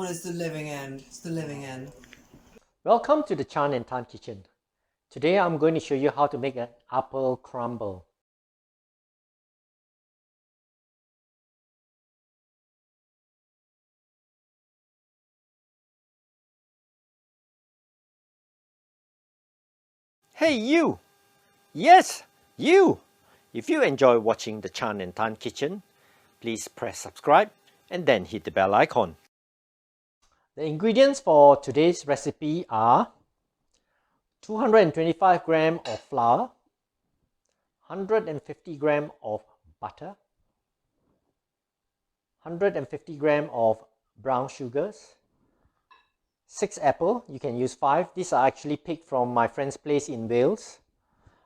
it's the living end. It's the living end. Welcome to the ChanandTan kitchen. Today I'm going to show you how to make an apple crumble. Hey you! Yes, you! If you enjoy watching the ChanandTan kitchen, please press subscribe and then hit the bell icon. The ingredients for today's recipe are 225 grams of flour, 150 grams of butter, 150 grams of brown sugars, 6 apples, you can use 5, these are actually picked from my friend's place in Wales,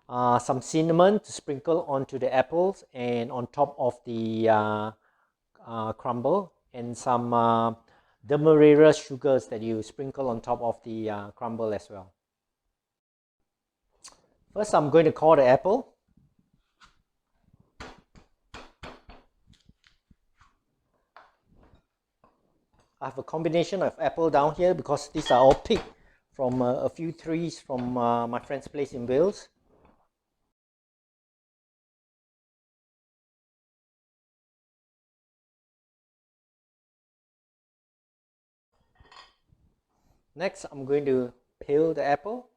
some cinnamon to sprinkle onto the apples and on top of the crumble, and some Demerera sugars that you sprinkle on top of the crumble as well. First I'm going to core the apple. I have a combination of apple down here because these are all picked from a few trees from my friend's place in Wales. Next, I'm going to peel the apple.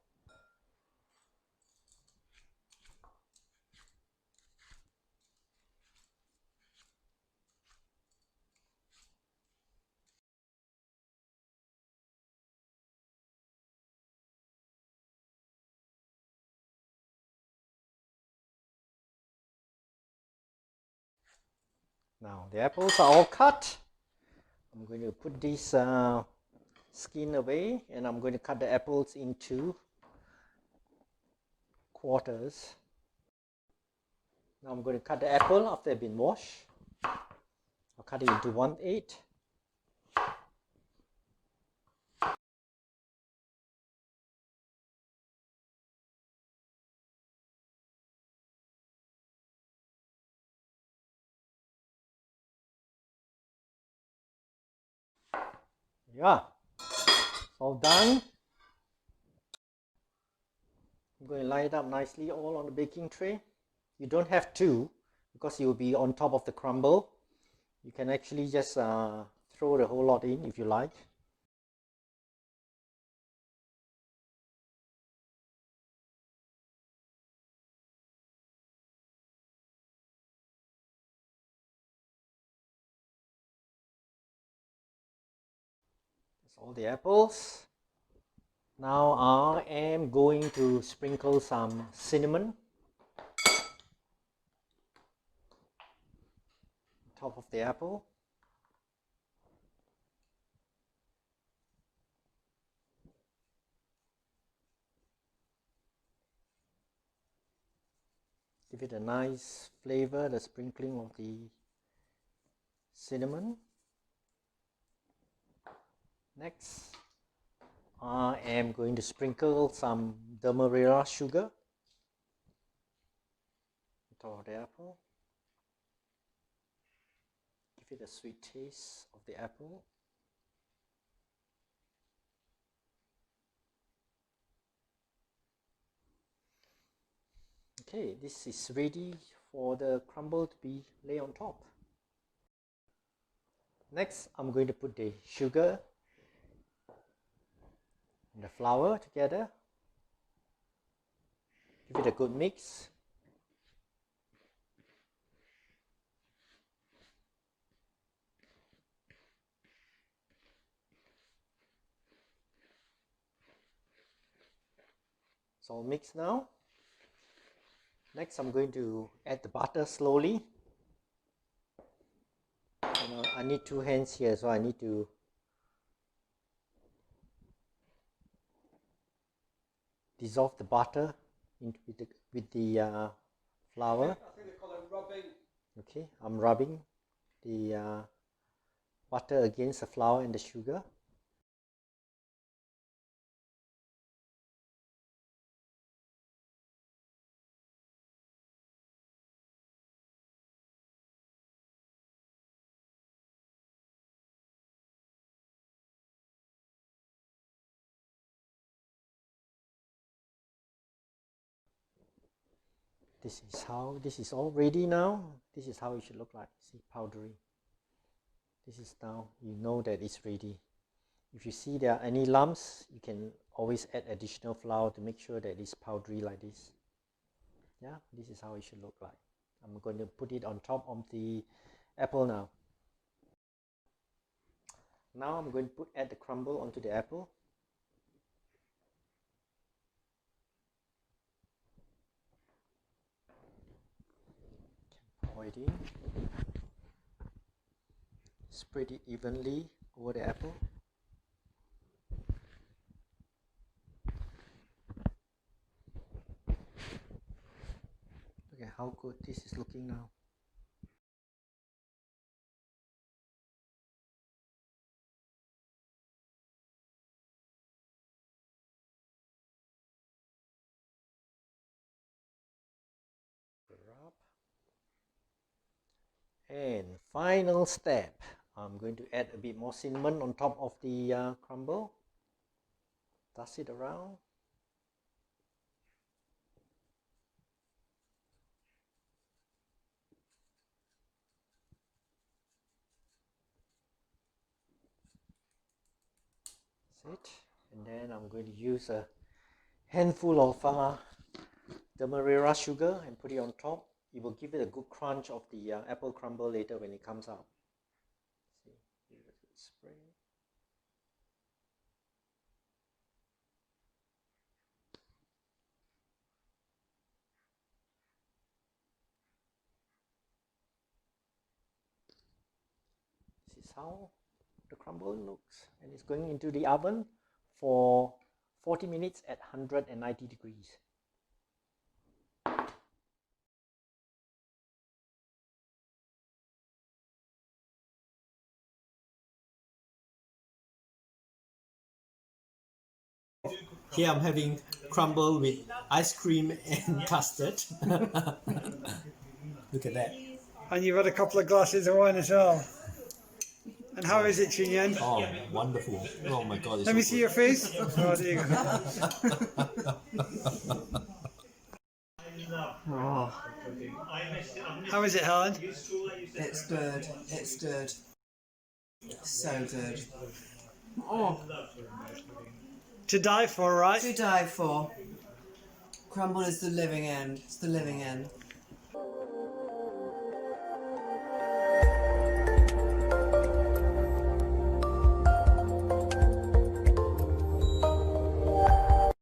Now the apples are all cut. I'm going to put this skin away and I'm going to cut the apples into quarters. Now I'm going to cut the apple after they've been washed. I'll cut it into 1/8. Yeah, it's all done. I'm going to line it up nicely all on the baking tray. You don't have to because it will be on top of the crumble. You can actually just throw the whole lot in if you like. That's all the apples. Now I am going to sprinkle some cinnamon on top of the apple. Give it a nice flavor, the sprinkling of the cinnamon. Next, I am going to sprinkle some Demerera sugar on top of the apple. Give it a sweet taste of the apple. Okay, this is ready for the crumble to be laid on top. Next, I'm going to put the sugar and the flour together. Give it a good mix. It's all mixed now. Next, I'm going to add the butter slowly. I need 2 hands here, so I need to dissolve the butter with the flour. I think they call it rubbing. Okay, I'm rubbing the butter against the flour and the sugar. This is all ready now. This is how it should look like. See, powdery. This is now, you know that it's ready. If you see there are any lumps, you can always add additional flour to make sure that it's powdery like this. Yeah, this is how it should look like. I'm going to put it on top of the apple now. Now I'm going to add the crumble onto the apple. Pour it in. Spread it evenly over the apple. Look at how good this is looking now. And final step, I'm going to add a bit more cinnamon on top of the crumble. Dust it around. That's it. And then I'm going to use a handful of Demerera sugar and put it on top. It will give it a good crunch of the apple crumble later when it comes out. See, give it a good spray. This is how the crumble looks, and it's going into the oven for 40 minutes at 190 degrees. Here I'm having crumble with ice cream and custard. Look at that. And you've had a couple of glasses of wine as well. And how is it, Chinyan? Oh, wonderful. Oh my God. Let me see your face. Oh, there you go. Oh, How is it, Helen? it's good. It's good. So good. Oh, To die for, right? to die for. Crumble is the living end. It's the living end.